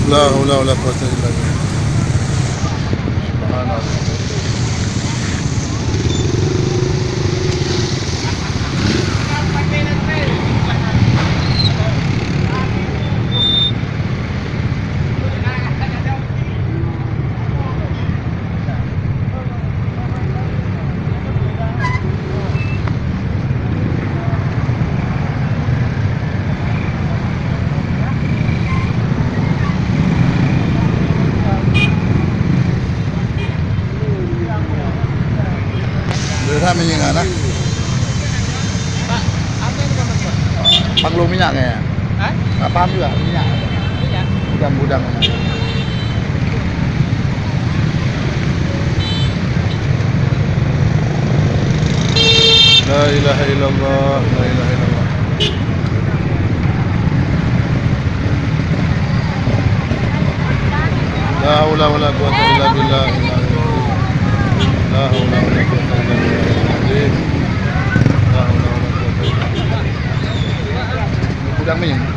La haula wala quwwata illa billah. Subhanallah. Dia tak menyingat lah. Pak, apa yang kamu buat? Panglu minyaknya. Hah? Tak paham juga minyak. Iya. Gudang-gudang. La ilaha illallah, la ilaha illallah. La haula wala quwwata illa billah. La haula wala quwwata illa billah. La haula wala quwwata illa billah. Gudang minyak.